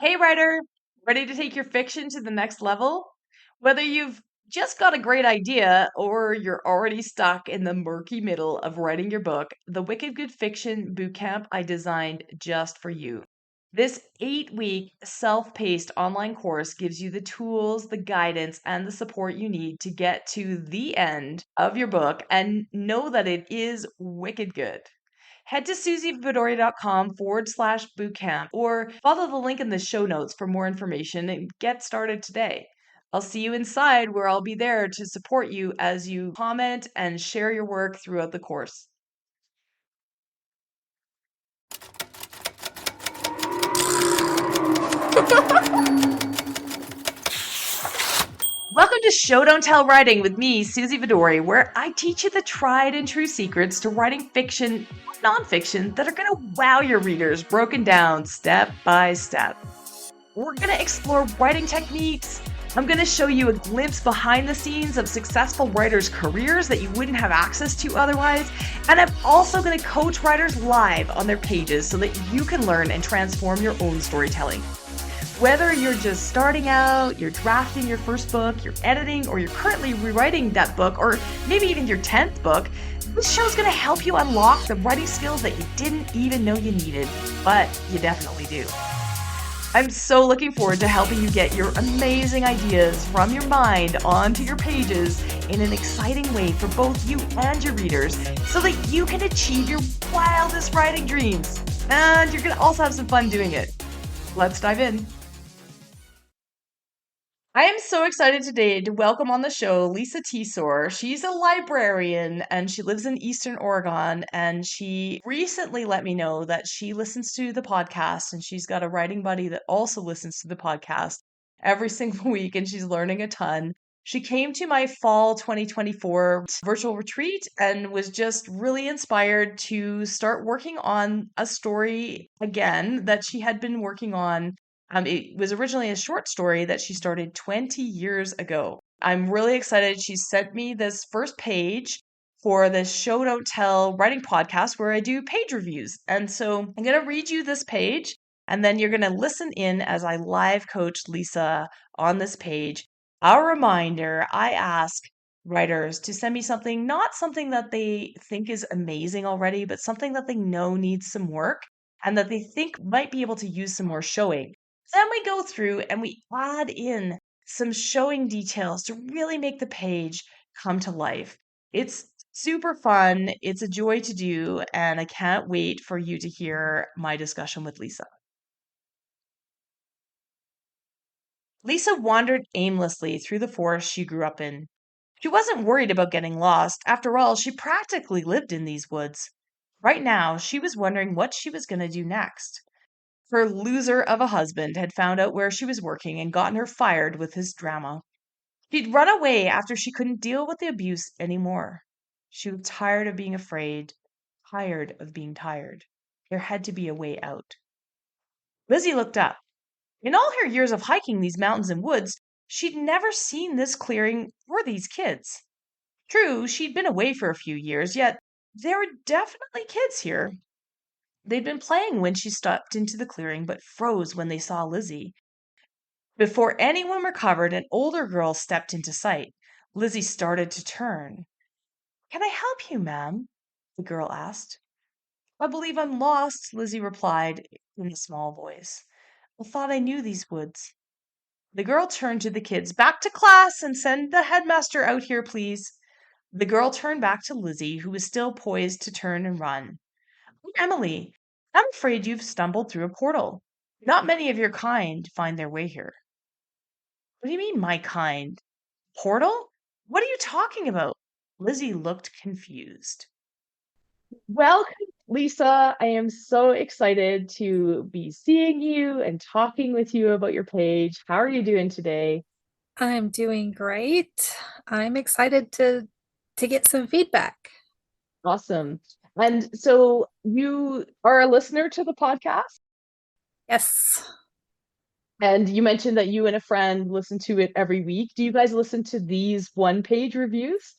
Hey, writer, ready to take your fiction to the next level? Whether you've just got a great idea or you're already stuck in the murky middle of writing your book, the Wicked Good Fiction Bootcamp I designed just for you. This 8-week self paced online course gives you the tools, the guidance, and the support you need to get to the end of your book and know that it is wicked good. Head to suzyvidori.com/bootcamp or follow the link in the show notes for more information and get started today. I'll see you inside where I'll be there to support you as you comment and share your work throughout the course. Welcome to Show Don't Tell Writing with me, Suzy Vidori, where I teach you the tried and true secrets to writing fiction, nonfiction that are going to wow your readers, broken down step by step. We're going to explore writing techniques. I'm going to show you a glimpse behind the scenes of successful writers' careers that you wouldn't have access to otherwise. And I'm also going to coach writers live on their pages so that you can learn and transform your own storytelling. Whether you're just starting out, you're drafting your first book, you're editing, or you're currently rewriting that book, or maybe even your 10th book, this show's going to help you unlock the writing skills that you didn't even know you needed, but you definitely do. I'm so looking forward to helping you get your amazing ideas from your mind onto your pages in an exciting way for both you and your readers so that you can achieve your wildest writing dreams. And you're going to also have some fun doing it. Let's dive in. I am so excited today to welcome on the show Lisa Tisor. She's a librarian and she lives in Eastern Oregon. And she recently let me know that she listens to the podcast and she's got a writing buddy that also listens to the podcast every single week and she's learning a ton. She came to my fall 2024 virtual retreat and was just really inspired to start working on a story again that she had been working on. It was originally a short story that she started 20 years ago. I'm really excited. She sent me this first page for the Show Don't Tell writing podcast where I do page reviews. And so I'm going to read you this page, and then you're going to listen in as I live coach Lisa on this page. A reminder, I ask writers to send me something, not something that they think is amazing already, but something that they know needs some work and that they think might be able to use some more showing. Then we go through and we add in some showing details to really make the page come to life. It's super fun. It's a joy to do, and I can't wait for you to hear my discussion with Lisa. Lisa wandered aimlessly through the forest she grew up in. She wasn't worried about getting lost. After all, she practically lived in these woods. Right now, she was wondering what she was going to do next. Her loser of a husband had found out where she was working and gotten her fired with his drama. She'd run away after she couldn't deal with the abuse anymore. She was tired of being afraid, tired of being tired. There had to be a way out. Lizzie looked up. In all her years of hiking these mountains and woods, she'd never seen this clearing or these kids. True, she'd been away for a few years, yet there were definitely kids here. They'd been playing when she stepped into the clearing, but froze when they saw Lizzie. Before anyone recovered, an older girl stepped into sight. Lizzie started to turn. Can I help you, ma'am? The girl asked. I believe I'm lost, Lizzie replied in a small voice. I thought I knew these woods. The girl turned to the kids. Back to class and send the headmaster out here, please. The girl turned back to Lizzie, who was still poised to turn and run. Emily, I'm afraid you've stumbled through a portal. Not many of your kind find their way here. What do you mean, my kind? Portal? What are you talking about? Lizzie looked confused. Welcome, Lisa. I am so excited to be seeing you and talking with you about your page. How are you doing today? I'm doing great. I'm excited to get some feedback. Awesome. And so you are a listener to the podcast, Yes, and you mentioned that you and a friend listen to it every week. Do you guys listen to these one-page reviews?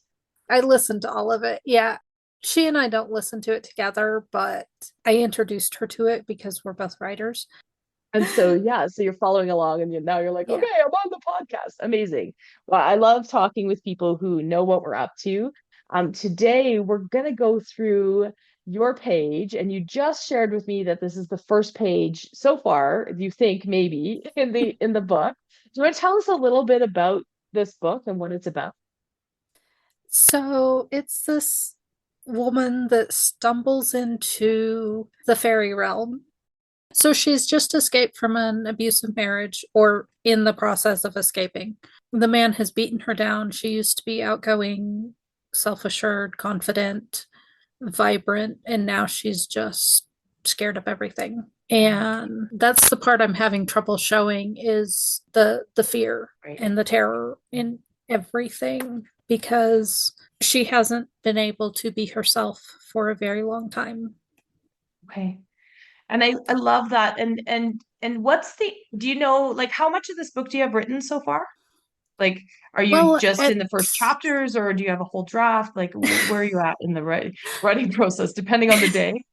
I listened to all of it. Yeah. She and I don't listen to it together, but I introduced her to it because we're both writers. And so, yeah, so you're following along and now you're like, Yeah. okay, I'm on the podcast. Amazing. Well, I love talking with people who know what we're up to. Today we're going to go through your page, and you just shared with me that this is the first page so far, you think maybe in the book. Do you want to tell us a little bit about this book and what it's about? So it's this woman that stumbles into the fairy realm. So she's just escaped from an abusive marriage or in the process of escaping. The man has beaten her down. She used to be outgoing, self assured, confident, vibrant, and now she's just scared of everything. And that's the part I'm having trouble showing is the fear Right. and the terror in everything because she hasn't been able to be herself for a very long time. Okay. And I love that. And what's the do you know like how much of this book do you have written so far? Like, are you Well, just at in the first chapters or do you have a whole draft? Like, where are you at in the writing process, depending on the day?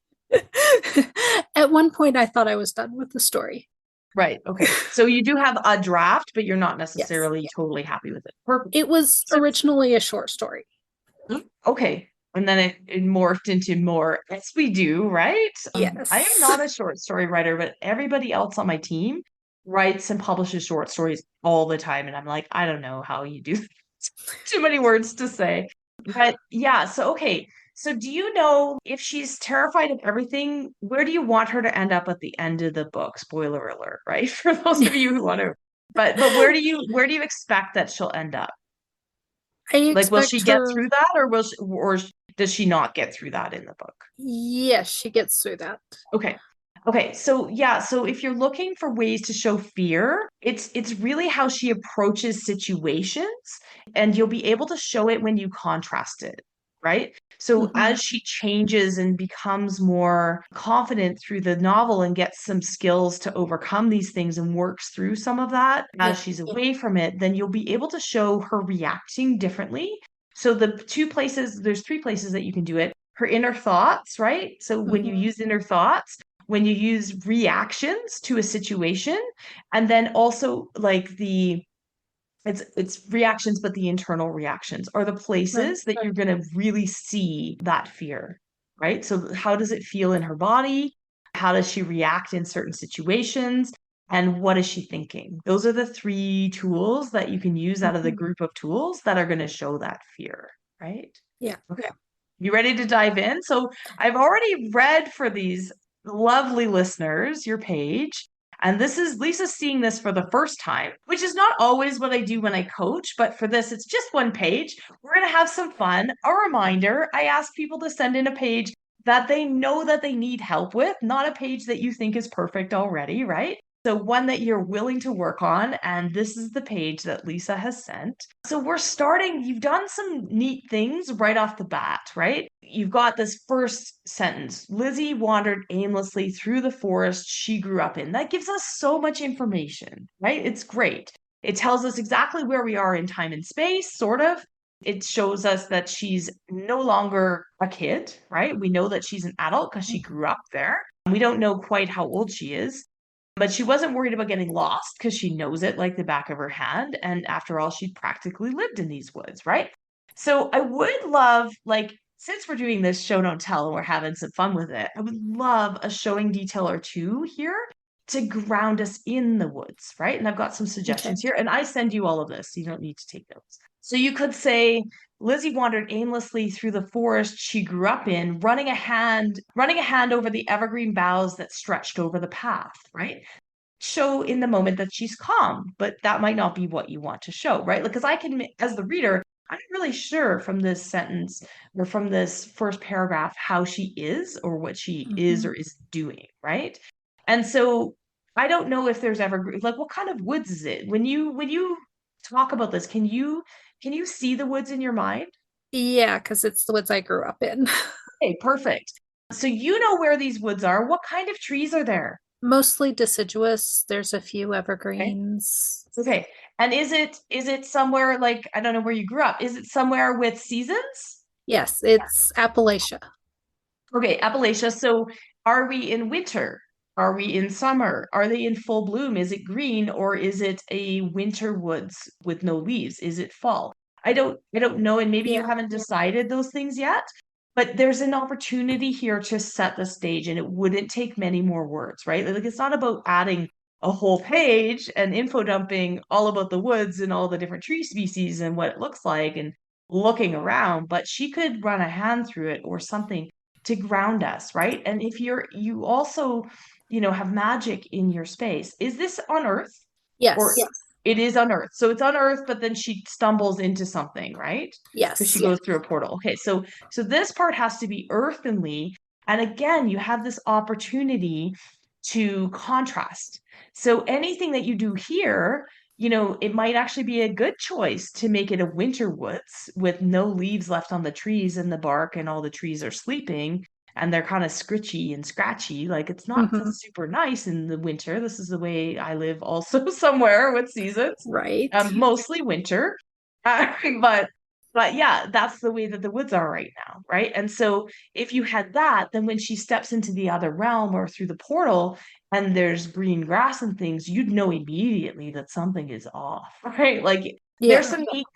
at one point I thought I was done with the story. Right. Okay. So you do have a draft, but you're not Yes. necessarily totally happy with it. Perfect. It was So, originally a short story. okay. And then it morphed into more, as we do, right? I am Yes. not a short story writer, but everybody else on my team writes and publishes short stories all the time. And I'm like, I don't know how you do too many words to say. But yeah, so okay. So do you know if she's terrified of everything, where do you want her to end up at the end of the book? Spoiler alert, right? For those of you who want to. But where do you expect that she'll end up? I Like will she expect get her. through that or does she not get through that in the book? Yes, she gets through that. Okay. Okay, so yeah, so if you're looking for ways to show fear, it's really how she approaches situations and you'll be able to show it when you contrast it, right? So Mm-hmm. as she changes and becomes more confident through the novel and gets some skills to overcome these things and works through some of that as Yeah. she's away from it, then you'll be able to show her reacting differently. So there's three places that you can do it her inner thoughts, right? So when you Mm-hmm. use inner thoughts, when you use reactions to a situation, and then also like it's reactions, but the internal reactions are the Right. places that you're going to really see that fear, right? So how does it feel in her body? How does she react in certain situations? And what is she thinking? Those are the three tools that you can use out of the Mm-hmm. group of tools that are going to show that fear, right? Yeah. Okay. You ready to dive in? So I've already read for these lovely listeners your page. And this is Lisa seeing this for the first time, which is not always what I do when I coach, but for this, it's just one page. We're going to have some fun. A reminder I ask people to send in a page that they know that they need help with, not a page that you think is perfect already, right? So, one that you're willing to work on. And this is the page that Lisa has sent. So, we're starting, you've done some neat things right off the bat, right? You've got this first sentence Lizzie wandered aimlessly through the forest she grew up in. That gives us so much information, right? It's great. It tells us exactly where we are in time and space, sort of. It shows us that she's no longer a kid, right? We know that she's an adult because she grew up there. We don't know quite how old she is. But she wasn't worried about getting lost because she knows it like the back of her hand. And after all, she'd practically lived in these woods, right? So I would love, like, since we're doing this show don't tell and we're having some fun with it, I would love a showing detail or two here to ground us in the woods, right? And I've got some Okay. suggestions here, and I send you all of this, so you don't need to take notes. So you could say Lizzie wandered aimlessly through the forest she grew up in, running a hand over the evergreen boughs that stretched over the path, right? Show in the moment that she's calm, but that might not be what you want to show, right? Because I can, as the reader, I'm not really sure from this sentence or from this first paragraph how she is or what she is Mm-hmm. or is doing, right? And so I don't know if there's ever like what kind of woods is it? When you talk about this, can you see the woods in your mind? Yeah, because it's the woods I grew up in. Okay, perfect. So you know where these woods are. What kind of trees are there? Mostly deciduous. There's a few Okay. evergreens. Okay. And is it somewhere like I don't know where you grew up? Is it somewhere with seasons? Yes, it's Appalachia. Okay, Appalachia. So are we in winter? Are we in summer? Are they in full bloom? Is it green or is it a winter woods with no leaves? Is it fall? I don't know, and maybe you haven't decided those things yet, but there's an opportunity here to set the stage and it wouldn't take many more words, right? Like it's not about adding a whole page and info dumping all about the woods and all the different tree species and what it looks like and looking around, but she could run a hand through it or something to ground us, right? And if you also, have magic in your space. Is this on Earth? Or Yes. it is on Earth. So it's on Earth, but then she stumbles into something, right? Because she Yes. goes through a portal. Okay, so this part has to be earthenly. And again, you have this opportunity to contrast. So anything that you do here, it might actually be a good choice to make it a winter woods with no leaves left on the trees and the bark and all the trees are sleeping and they're kind of scritchy and scratchy. Like it's not Hmm. super nice in the winter. This is the way I live also somewhere with seasons, Right. mostly winter. Uh, but but yeah, that's the way that the woods are right now, right? And so if you had that, then when she steps into the other realm or through the portal and there's green grass and things, you'd know immediately that something is off, right? Like Yeah.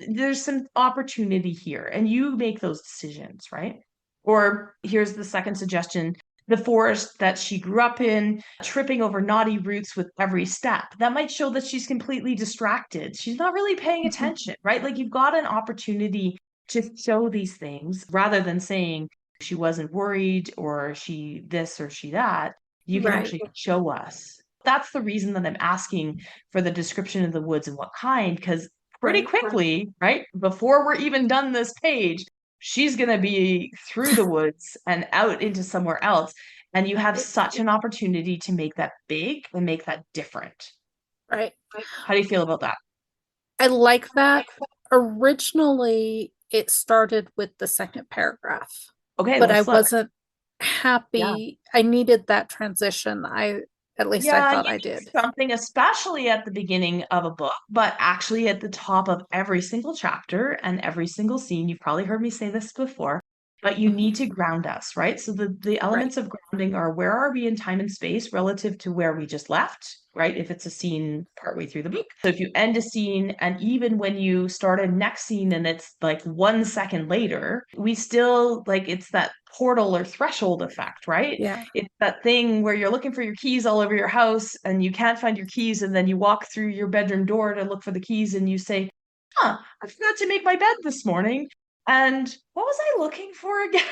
there's some opportunity here and you make those decisions, right? Or here's the second suggestion, the forest that she grew up in, tripping over knotty roots with every step. That might show that she's completely distracted. She's not really paying Mhm. attention, right? Like you've got an opportunity to show these things rather than saying she wasn't worried or she this or she that. You can Right. actually show us. That's the reason that I'm asking for the description of the woods and what kind, because pretty Right. quickly, right, before we're even done this page, she's going to be through the woods and out into somewhere else. And you have such an opportunity to make that big and make that different. Right. How do you feel about that? I like that. Originally, it started with the second paragraph, Okay, but I let's look. wasn't Yeah. happy. I needed that transition. At least I Yeah, you thought I need did. something, especially at the beginning of a book, but actually at the top of every single chapter and every single scene. You've probably heard me say this before, but you need Mhm. to ground us, right? So the Right. elements of grounding are where are we in time and space relative to where we just left, right? If it's a scene partway through the book. So if you end a scene and even when you start a next scene and it's like 1 second later, we still like it's that portal or threshold effect, right? Yeah. It's that thing where you're looking for your keys all over your house and you can't find your keys, and then you walk through your bedroom door to look for the keys and you say, huh, I forgot to make my bed this morning. And what was I looking for again?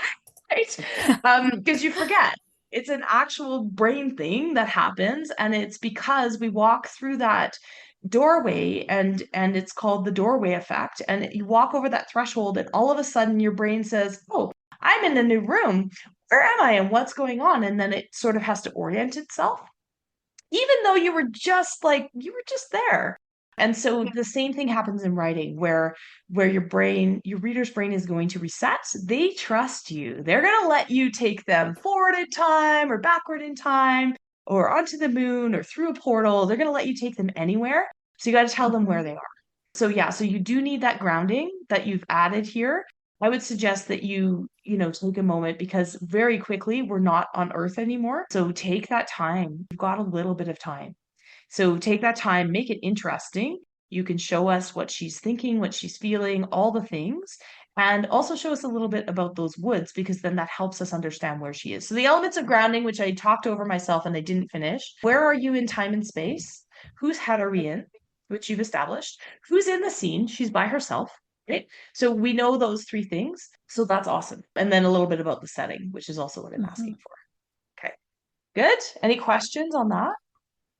Right? Because you forget. It's an actual brain thing that happens, and it's because we walk through that doorway and it's called the doorway effect. And you walk over that threshold, and all of a sudden your brain says, oh, I'm in a new room. Where am I and what's going on? And then it sort of has to orient itself, even though you were just there. And so the same thing happens in writing where your reader's brain is going to reset. They trust you. They're going to let you take them forward in time or backward in time or onto the moon or through a portal. They're going to let you take them anywhere. So you got to tell them where Mhm. they are. So yeah, so you do need that grounding that you've added here. I would suggest that you take a moment because very quickly we're not on Earth anymore. So take that time. You've got a little bit of time. So take that time, make it interesting. You can show us what she's thinking, what she's feeling, all the things, and also show us a little bit about those woods because then that helps us understand where she is. So the elements of grounding, which I talked over myself and I didn't finish. Where are you in time and space? Whose head are we in? Which you've established. Who's in the scene? She's by herself. Right. So we know those three things. So that's awesome. And then a little bit about the setting, which is also what I'm asking Mhm. for. Okay. Good. Any questions on that?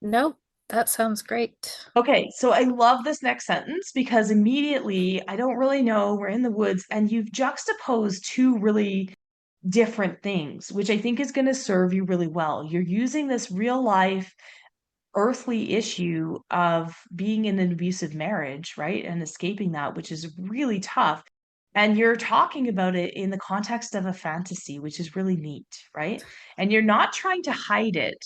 Nope. That sounds great. Okay, so I love this next sentence because immediately I don't really know, we're in the woods, and you've juxtaposed two really different things, which I think is going to serve you really well. You're using this real life earthly issue of being in an abusive marriage, right? And escaping that, which is really tough. And you're talking about it in the context of a fantasy, which is really neat, right? And you're not trying to hide it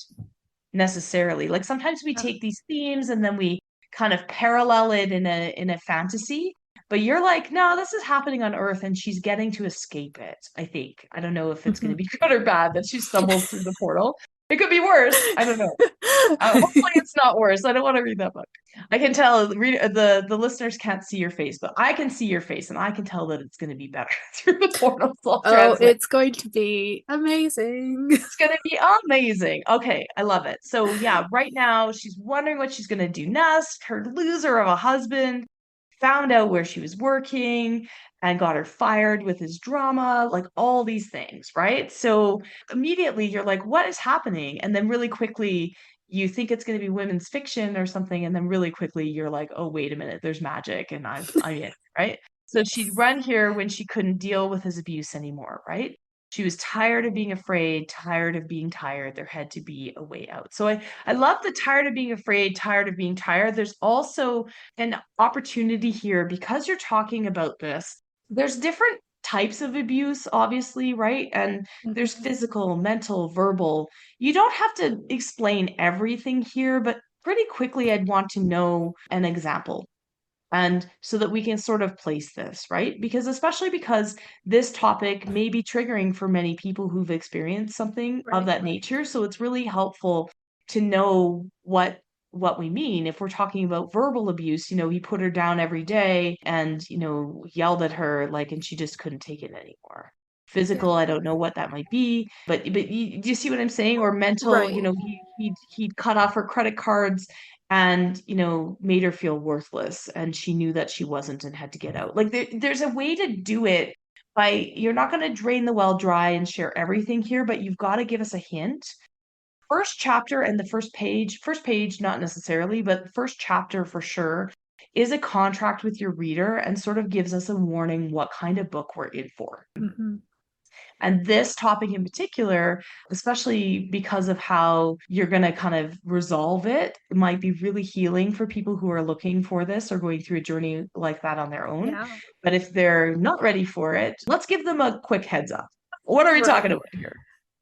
necessarily. Like sometimes we Yeah. take these themes and then we kind of parallel it in a fantasy, but you're like, no, this is happening on Earth and she's getting to escape it, I think. I don't know if it's going to Mhm. be good or bad that she stumbles through the portal, It could be worse. I don't know. Hopefully it's not worse. I don't want to read that book. I can tell the listeners can't see your face, but I can see your face, and I can tell that it's going to be better through the portals I'll Oh, translate. it's going to be amazing. It's going to be amazing. Okay, I love it. So yeah, right now she's wondering what she's going to do next. Her loser of a husband found out where she was working and got her fired with his drama, like all these things, right? So immediately you're like, what is happening? And then really quickly you think it's going to be women's fiction or something, and then really quickly you're like, oh, wait a minute, there's magic, and I'm in, right? So she'd Yes. run here when she couldn't deal with his abuse anymore, right? She was tired of being afraid, tired of being tired. There had to be a way out. So I love the tired of being afraid, tired of being tired. There's also an opportunity here because you're talking about this. There's different types of abuse, obviously, right? And there's Mhm. physical, mental, verbal. You don't have to explain everything here, but pretty quickly I'd want to know an example, and so that we can sort of place this, right? Because especially because this topic may be triggering for many people who've experienced something of Right. that nature. So it's really helpful to know what we mean. If we're talking about verbal abuse, he put her down every day and, yelled at her, like, and she just couldn't take it anymore. Yeah. Physical, I don't know what that might be, but do you see what I'm saying? Or mental, Right. he'd cut off her credit cards and made her feel worthless, and she knew that she wasn't and had to get out. Like there's a way to do it. By You're not going to drain the well dry and share everything here, but you've got to give us a hint. First chapter and the first page not necessarily, but the first chapter for sure is a contract with your reader and sort of gives us a warning what kind of book we're in for. Mhm. And this topic in particular, especially because of how you're going to kind of resolve it, might be really healing for people who are looking for this or going through a journey like that on their own. Yeah. But if they're not ready for it, let's give them a quick heads up. What are we talking Right. about here?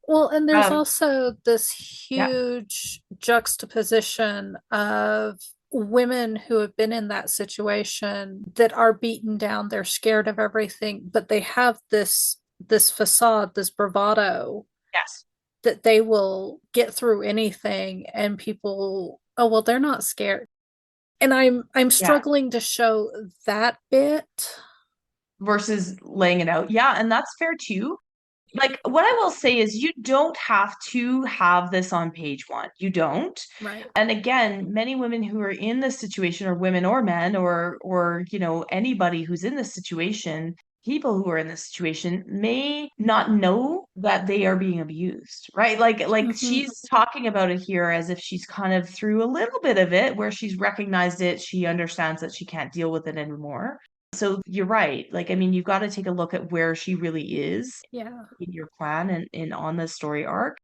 Well, and there's Um, also this yeah. huge juxtaposition of women who have been in that situation that are beaten down, they're scared of everything, but they have this facade, this bravado Yes. that they will get through anything, and people, oh well, they're not scared. And I'm Yeah. struggling to show that bit. Versus laying it out. Yeah, and that's fair too. Like, what I will say is you don't have to have this on page one. You don't. Right. And again, many women who are in this situation, or women or men, or anybody who's in this situation, people who are in this situation may not know that they are being abused, right? Like Hmm. she's talking about it here as if she's kind of through a little bit of it where she's recognized it, she understands that she can't deal with it anymore. So you're right. Like, I mean, you've got to take a look at where she really is Yeah. in your plan and on the story arc,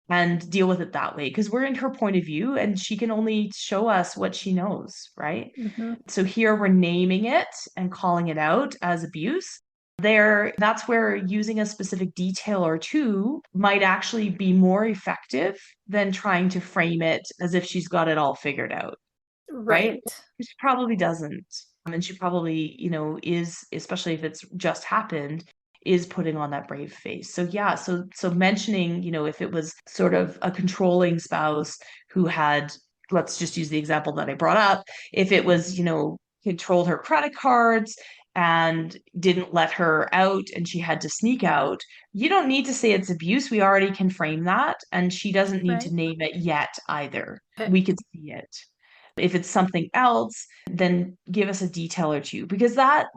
and deal with it that way, because we're in her point of view and she can only show us what she knows, right? Hmm. So here we're naming it and calling it out as abuse. That's where using a specific detail or two might actually be more effective than trying to frame it as if she's got it all figured out, right? Right. She probably doesn't. And she probably, is, especially if it's just happened, is putting on that brave face. So yeah, so mentioning, if it was sort of a controlling spouse who had, let's just use the example that I brought up, if it was, controlled her credit cards and didn't let her out and she had to sneak out, you don't need to say it's abuse. We already can frame that, and she doesn't need to Right. name it yet either. Okay. We could see it. If it's something else, then give us a detail or two, because that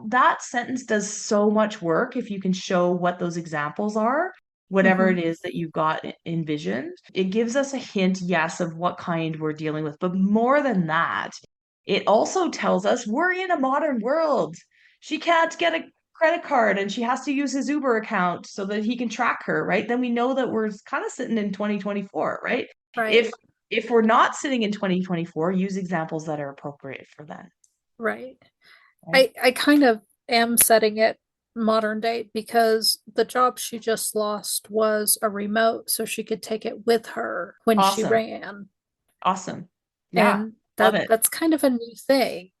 sentence does so much work if you can show what those examples are, whatever Hmm. it is that you've got envisioned. It gives us a hint, yes, of what kind we're dealing with, but more than that, it also tells us we're in a modern world. She can't get a credit card and she has to use his Uber account so that he can track her, right? Then we know that we're kind of sitting in 2024, right? If Right. if we're not sitting in 2024, use examples that are appropriate for then, Right. right? I kind of am setting it modern day because the job she just lost was a remote, so she could take it with her when she Awesome. ran. Awesome. Yeah, And love that it. that's kind of a new thing.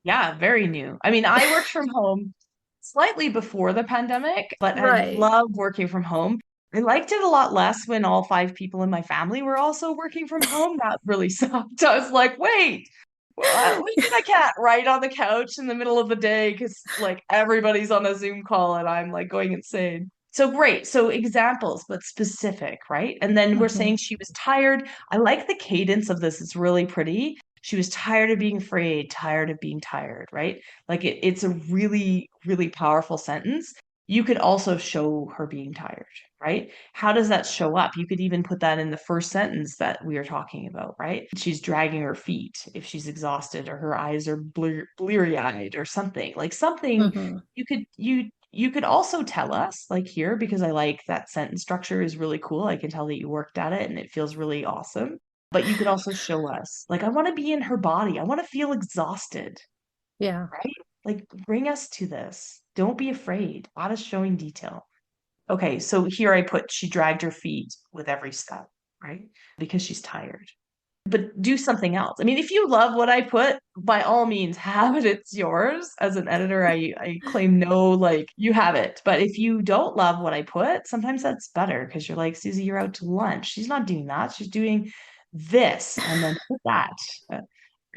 Yeah, very new. I mean, I worked from home slightly before the pandemic, but I Right. love working from home. I liked it a lot less when all 5 people in my family were also working from home. That really sucked. I was like, wait, what do you mean I can't write on the couch in the middle of the day because like everybody's on a Zoom call and I'm like going insane. So great. So examples, but specific, right? And then we're Mhm. saying she was tired. I like the cadence of this. It's really pretty. She was tired of being afraid, tired of being tired, right? Like it's a really, really powerful sentence. You could also show her being tired, right? How does that show up? You could even put that in the first sentence that we are talking about, right? She's dragging her feet if she's exhausted, or her eyes are bleary-eyed or something. Like something Mhm. you could also tell us, like here, because I like that sentence structure is really cool. I can tell that you worked at it and it feels really awesome. But you could also show us, like, I want to be in her body. I want to feel exhausted, Yeah. right? Like, bring us to this. Don't be afraid. Add us showing detail. Okay, so here I put she dragged her feet with every step, right? Because she's tired. But do something else. I mean, if you love what I put, by all means, have it. It's yours. As an editor, I claim no, like, you have it. But if you don't love what I put, sometimes that's better because you're like, Suzy, you're out to lunch. She's not doing that. She's doing this and then that.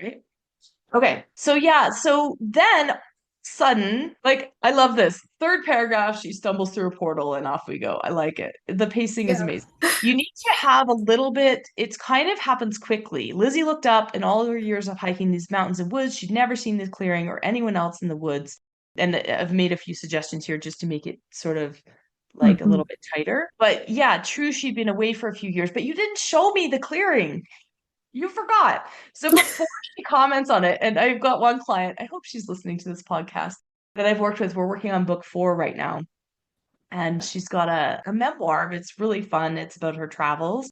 Right? Okay. So yeah, so then sudden, like I love this. Third paragraph, she stumbles through a portal and off we go. I like it. The pacing is Yeah. amazing. You need to have a little bit, it's kind of happens quickly. Lizzie looked up in all her years of hiking these mountains and woods. She'd never seen this clearing or anyone else in the woods. And I've made a few suggestions here just to make it sort of like a little Mhm. bit tighter. But yeah, true, she'd been away for a few years, but you didn't show me the clearing. You forgot. So before she comments on it, and I've got one client, I hope she's listening to this podcast that I've worked with. We're working on book 4 right now. And she's got a memoir. It's really fun. It's about her travels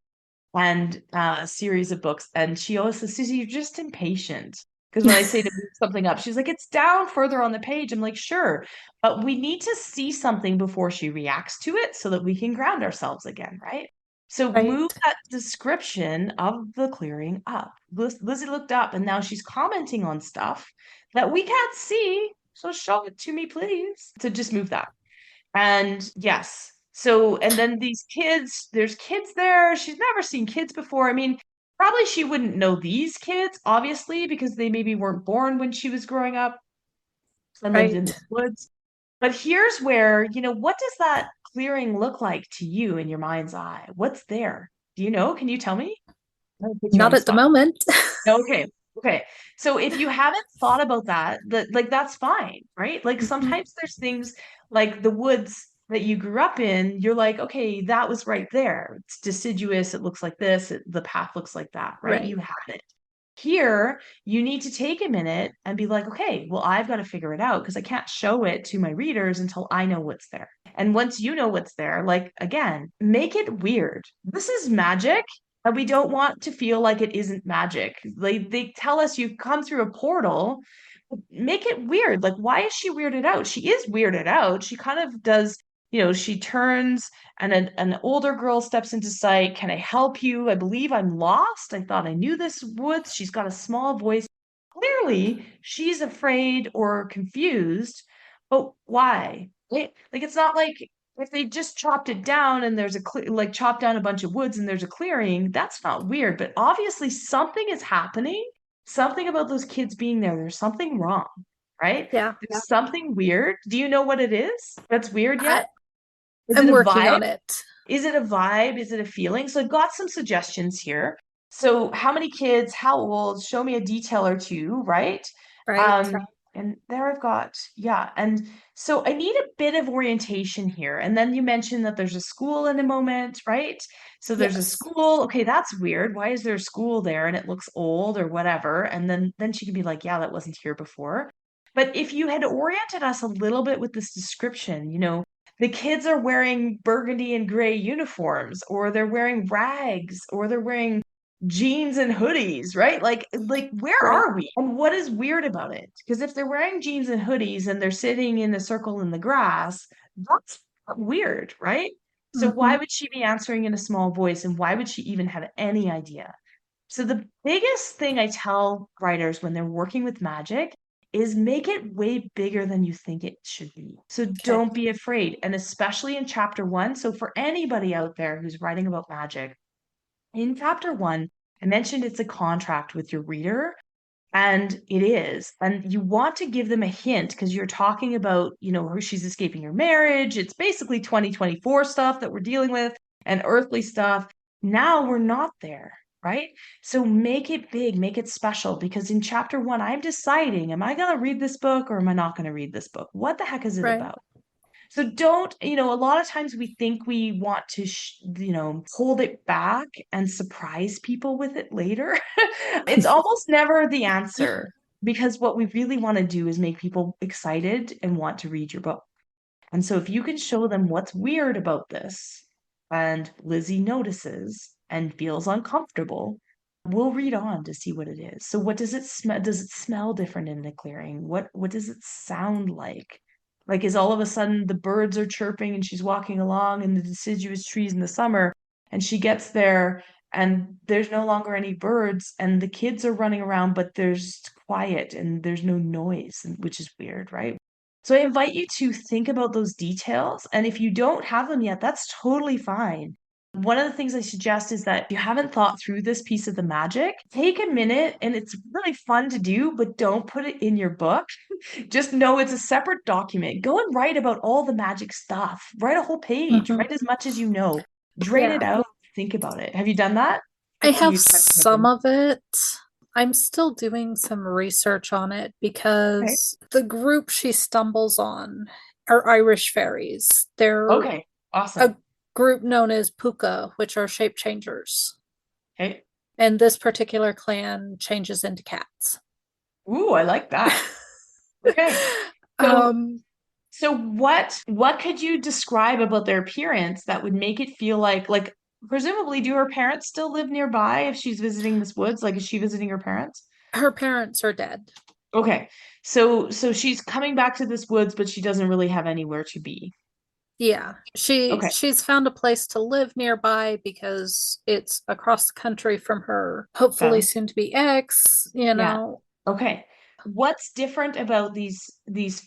and a series of books. And she always says, Suzy, you're just impatient. Because when I say to move something up, she's like, it's down further on the page. I'm like, sure. But we need to see something before she reacts to it so that we can ground ourselves again, right? So move Right. that description of the clearing up. Lizzie looked up and now she's commenting on stuff that we can't see. So show it to me, please. So just move that. And yes. So, and then these kids, there's kids there. She's never seen kids before. I mean, probably she wouldn't know these kids, obviously, because they maybe weren't born when she was growing up and lived in the Right. woods. But here's where, what does that clearing look like to you in your mind's eye? What's there? Do you know? Can you tell me? I'm gonna put you on Not the at the spot. moment. Okay. Okay. So if you haven't thought about that, like that's fine, right? Like Mhm. sometimes there's things like the woods that you grew up in, you're like, okay, that was right there. It's deciduous, it looks like this, the path looks like that, right? Right. You have it. Here, you need to take a minute and be like, okay, well, I've got to figure it out because I can't show it to my readers until I know what's there. And once you know what's there, like again, make it weird. This is magic. And we don't want to feel like it isn't magic. They tell us you come through a portal. Make it weird. Like, why is she weirded out? She is weirded out. She kind of does, she turns and an older girl steps into sight. Can I help you? I believe I'm lost. I thought I knew this woods. She's got a small voice. Clearly, she's afraid or confused. But why? Like, it's not like if they just chopped it down and there's like chopped down a bunch of woods and there's a clearing, that's not weird. But obviously, something is happening. Something about those kids being there. There's something wrong, right? Yeah. There's something weird. Do you know what it is that's weird yet? I, Is it I'm a working vibe? on it. Is it a vibe? Is it a feeling? So I've got some suggestions here. So how many kids, how old? Show me a detail or two, right? Right. Um, and there I've got, yeah. And so I need a bit of orientation here. And then you mentioned that there's a school in a moment, right? So there's a Yes. school. Okay, that's weird. Why is there a school there and it looks old or whatever? And then she can be like, yeah, that wasn't here before. But if you had oriented us a little bit with this description, the kids are wearing burgundy and gray uniforms, or they're wearing rags, or they're wearing jeans and hoodies, right? Like where Right. are we? And what is weird about it? Because if they're wearing jeans and hoodies and they're sitting in a circle in the grass, that's weird, right? So why Hmm. would she be answering in a small voice and why would she even have any idea? So the biggest thing I tell writers when they're working with magic is make it way bigger than you think it should be. So don't be afraid. And especially in chapter 1. So for anybody out there who's writing about magic, in chapter 1, I mentioned it's a contract with your reader. And it is. And you want to give them a hint because you're talking about, she's escaping her marriage. It's basically 2024 stuff that we're dealing with and earthly stuff. Now we're not there, right? So make it big, make it special because in chapter 1, I'm deciding, am I going to read this book or am I not going to read this book? What the heck is it Right. about? So don't, a lot of times we think we want to, hold it back and surprise people with it later. It's almost never the answer because what we really want to do is make people excited and want to read your book. And so if you can show them what's weird about this and Lizzie notices and feels uncomfortable, we'll read on to see what it is. So what does it smell? Does it smell different in the clearing? What does it sound like? Like is all of a sudden the birds are chirping and she's walking along in the deciduous trees in the summer and she gets there and there's no longer any birds and the kids are running around, but there's quiet and there's no noise, which is weird, right? So I invite you to think about those details. And if you don't have them yet, that's totally fine. One of the things I suggest is that if you haven't thought through this piece of the magic, take a minute and it's really fun to do, but don't put it in your book. Just know it's a separate document. Go and write about all the magic stuff. Write a whole page. Mhm. Write as much as you know. Drain Yeah. it out. Think about it. Have you done that? I What do you have expect to some happen? of it. I'm still doing some research on it Okay. because the group she stumbles on are Irish fairies. They're Okay. Awesome. a group known as Puka, which are shape changers. Okay. And this particular clan changes into cats. Ooh, I like that. Okay. So um, So what could you describe about their appearance that would make it feel like presumably do her parents still live nearby if she's visiting this woods? Like is she visiting her parents? her parents are dead. Okay. So she's coming back to this woods, but she doesn't really have anywhere to be. Yeah, Okay. she's found a place to live nearby because it's across the country from her hopefully Okay. soon to be ex, you Yeah. know. Okay. What's different about these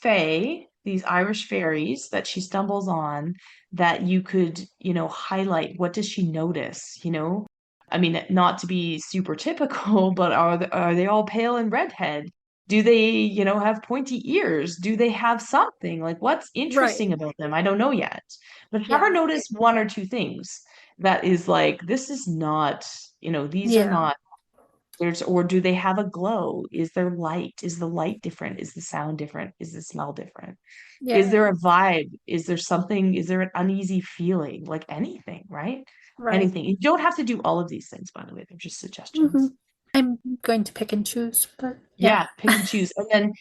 fae, these Irish fairies that she stumbles on that you could, highlight? What does she notice, I mean, not to be super typical, but are they all pale and redhead? Do they, have pointy ears? Do they have something? Like what's Right. interesting about them? I don't know yet. But have her Yeah. notice one or two things that is like, this is not, these are Yeah. not or do they have a glow? Is there light? Is the light different? Is the sound different? Is the smell different? Is Yeah. there a vibe? Is there something? Is there an uneasy feeling? Like anything, right? Right. Anything. You don't have to do all of these things, by the way. They're just Hmm. suggestions. I'm going to pick and choose, but yeah. Yeah, pick and choose. And then,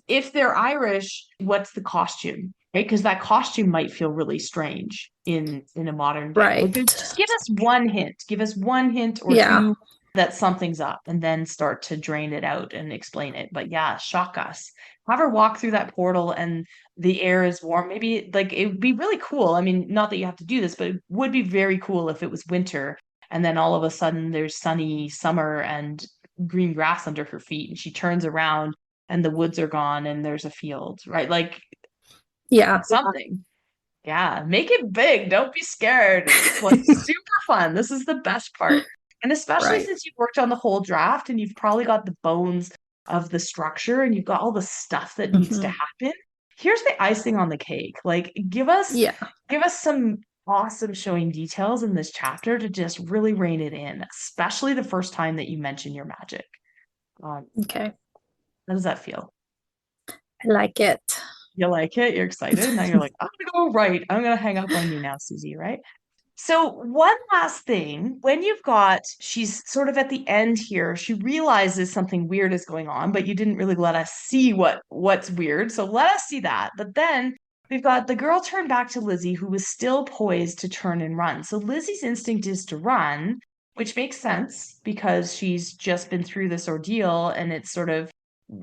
if they're Irish, what's the costume? Right? Because that costume might feel really strange in a modern day. Like Right. just give us one hint. Give us one hint or Yeah. two that something's up and then start to drain it out and explain it. But yeah, shock us. Have her walk through that portal and the air is warm. Maybe like it would be really cool. I mean, not that you have to do this, but it would be very cool if it was winter and then all of a sudden there's sunny summer and green grass under her feet and she turns around and the woods are gone and there's a field, right? Like Yeah. something. Yeah, make it big. Don't be scared. It's like super fun. This is the best part. And especially Right. since you've worked on the whole draft and you've probably got the bones of the structure and you've got all the stuff that needs to Hmm. happen. Here's the icing on the cake. Like give us some awesome showing details in this chapter to just really rein it in, especially the first time that you mention your magic. Um, Okay. how does that feel? I like it. You like it? You're excited? Now you're like, I'm gonna go right. I'm gonna hang up on you now, Suzy, right? So one last thing, when she's sort of at the end here, she realizes something weird is going on, but you didn't really let us see what's weird. So let us see that. But then we've got the girl turned back to Lizzie, who was still poised to turn and run. So Lizzie's instinct is to run, which makes sense because she's just been through this ordeal and it's sort of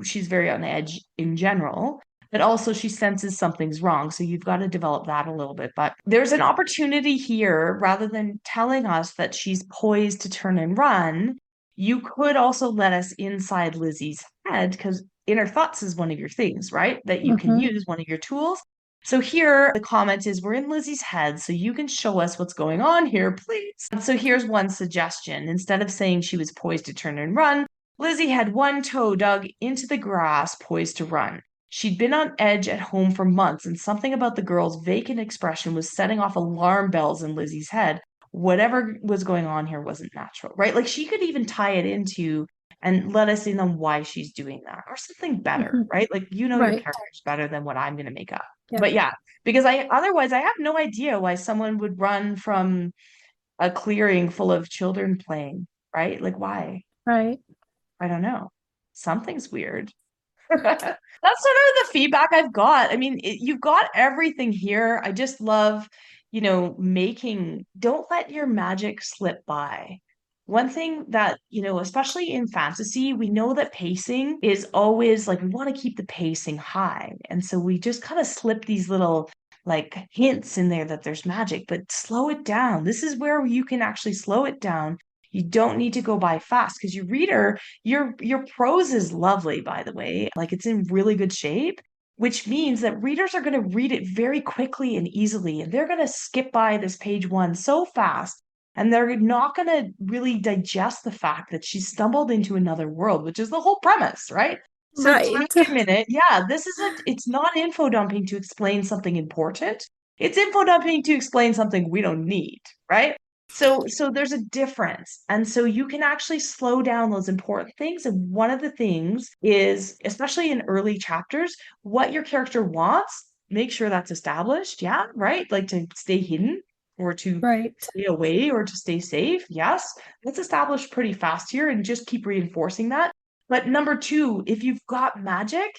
she's very on edge in general, but also she senses something's wrong. So you've got to develop that a little bit. But there's an opportunity here, rather than telling us that she's poised to turn and run, you could also let us inside Lizzie's head because inner thoughts is one of your things, right? That you can Mm-hmm. use, one of your tools. So here, the comment is, we're in Lizzie's head, so you can show us what's going on here, please. So here's one suggestion. Instead of saying she was poised to turn and run, Lizzie had one toe dug into the grass, poised to run. She'd been on edge at home for months, and something about the girl's vacant expression was setting off alarm bells in Lizzie's head. Whatever was going on here wasn't natural, right? Like she could even tie it into and let us in on why she's doing that or something better, Mm-hmm. right? Like you know your Right. characters better than what I'm going to make up. Yeah. But yeah, because I otherwise I have no idea why someone would run from a clearing full of children playing, right? Like why? Right. I don't know. Something's weird. That's sort of the feedback I've got. I mean, you've got everything here. I just love, don't let your magic slip by. One thing that, especially in fantasy, we know that pacing is always like we want to keep the pacing high. And so we just kind of slip these little like hints in there that there's magic, but slow it down. This is where you can actually slow it down. You don't need to go by fast because your reader, your prose is lovely, by the way. Like it's in really good shape, which means that readers are going to read it very quickly and easily, and they're going to skip by this page one so fast, and they're not going to really digest the fact that she stumbled into another world, which is the whole premise, right? So Right. take a minute. Yeah, it's not info dumping to explain something important. It's info dumping to explain something we don't need, right? So there's a difference. And so you can actually slow down those important things. And one of the things is, especially in early chapters, what your character wants, make sure that's established. Yeah, right? Like to stay hidden or to Right. stay away or to stay safe. Yes, that's established pretty fast here and just keep reinforcing that. But number two, if you've got magic,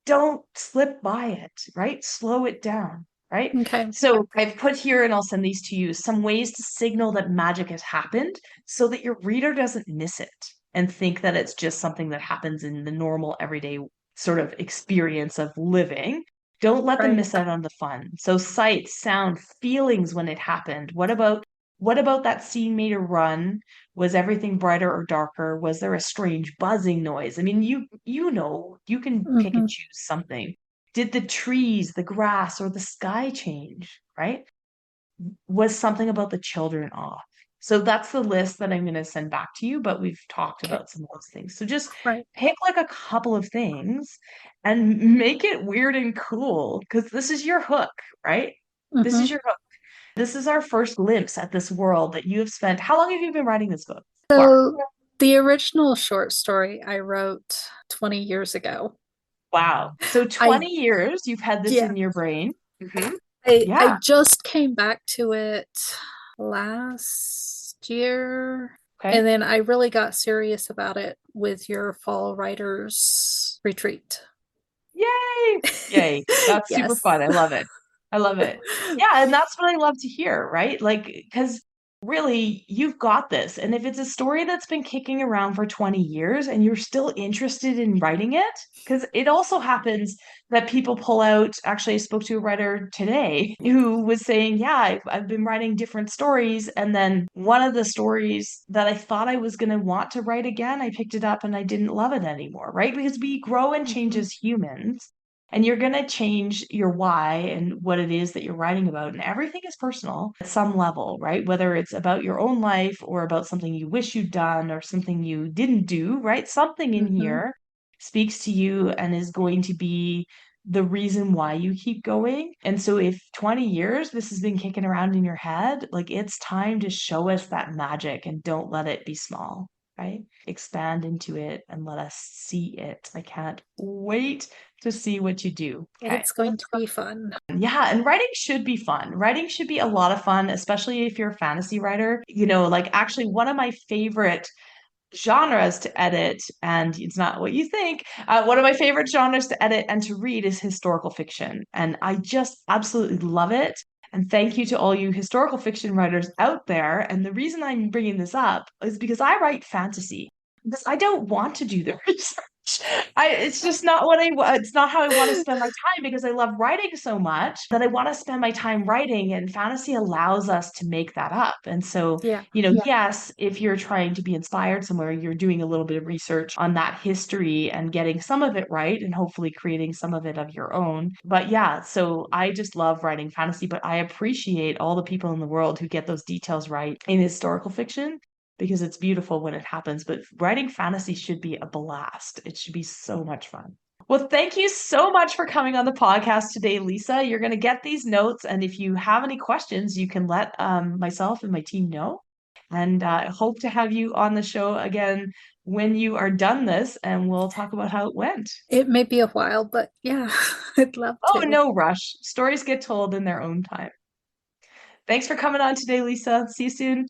don't slip by it, right? Slow it down, right? Okay. So I've put here, and I'll send these to you, some ways to signal that magic has happened so that your reader doesn't miss it and think that it's just something that happens in the normal everyday sort of experience of living. Don't let them Right. miss out on the fun. So sight, sound, feelings when it happened. What about that scene made her run? Was everything brighter or darker? Was there a strange buzzing noise? I mean, you can pick and Mm-hmm. choose something. Did the trees, the grass, or the sky change, right? Was something about the children off? So that's the list that I'm going to send back to you, but we've talked Okay. about some of those things. So just Right. pick like a couple of things and make it weird and cool because this is your hook, right? This Mm-hmm. is your hook. This is our first glimpse at this world that you have spent. How long have you been writing this book for? So the original short story I wrote 20 years ago. Wow. So I 20 years you've had this yeah, in your brain. I Yeah. just came back to it last year. Okay. And then I really got serious about it with your fall writers retreat. Yay. Yay. That's super Yes. fun. I love it. I love it. Yeah, and that's what I love to hear, right? Like, because really, you've got this. And if it's a story that's been kicking around for 20 years and you're still interested in writing it, because it also happens that people pull out. Actually, I spoke to a writer today who was saying, yeah, I've been writing different stories. And then one of the stories that I thought I was going to want to write again, I picked it up and I didn't love it anymore, right? Because we grow and change Mhm. as humans. And you're going to change your why and what it is that you're writing about. And everything is personal at some level, right? Whether it's about your own life or about something you wish you'd done or something you didn't do, right? Something in Mhm. here speaks to you and is going to be the reason why you keep going. And so if 20 years this has been kicking around in your head, like it's time to show us that magic and don't let it be small, right? Expand into it and let us see it. I can't wait to see what you do. Okay. It's going to be fun. Yeah, and writing should be fun. Writing should be a lot of fun, especially if you're a fantasy writer. Like actually one of my favorite genres to edit, and it's not what you think. One of my favorite genres to edit and to read is historical fiction. And I just absolutely love it. And thank you to all you historical fiction writers out there. And the reason I'm bringing this up is because I write fantasy, because I don't want to do the research. It's just not it's not how I want to spend my time, because I love writing so much that I want to spend my time writing, and fantasy allows us to make that up. And so, Yeah. yes, if you're trying to be inspired somewhere, you're doing a little bit of research on that history and getting some of it right and hopefully creating some of it of your own. But yeah, so I just love writing fantasy, but I appreciate all the people in the world who get those details right in historical fiction, because it's beautiful when it happens. But writing fantasy should be a blast. It should be so much fun. Well, thank you so much for coming on the podcast today, Lisa. You're going to get these notes, and if you have any questions, you can let myself and my team know. And I hope to have you on the show again when you are done this, and we'll talk about how it went. It may be a while, but yeah, I'd love Oh, to. no rush. Stories get told in their own time. Thanks for coming on today, Lisa. See you soon.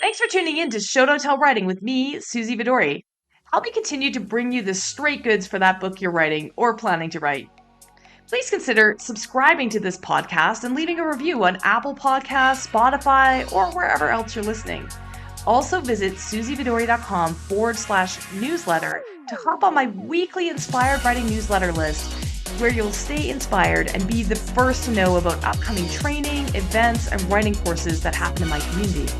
Thanks for tuning in to Show Don't Tell Writing with me, Suzy Vidori. Help me continue to bring you the straight goods for that book you're writing or planning to write. Please consider subscribing to this podcast and leaving a review on Apple Podcasts, Spotify, or wherever else you're listening. Also visit suzyvidori.com/newsletter to hop on my weekly inspired writing newsletter list, where you'll stay inspired and be the first to know about upcoming training, events, and writing courses that happen in my community.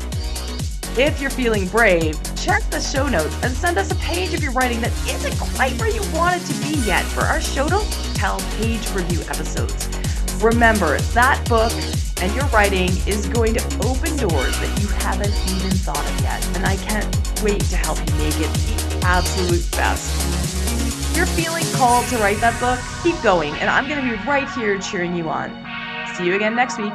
If you're feeling brave, check the show notes and send us a page of your writing that isn't quite where you want it to be yet for our Show Don't Tell page review episodes. Remember, that book and your writing is going to open doors that you haven't even thought of yet, and I can't wait to help you make it the absolute best. If you're feeling called to write that book, keep going, and I'm going to be right here cheering you on. See you again next week.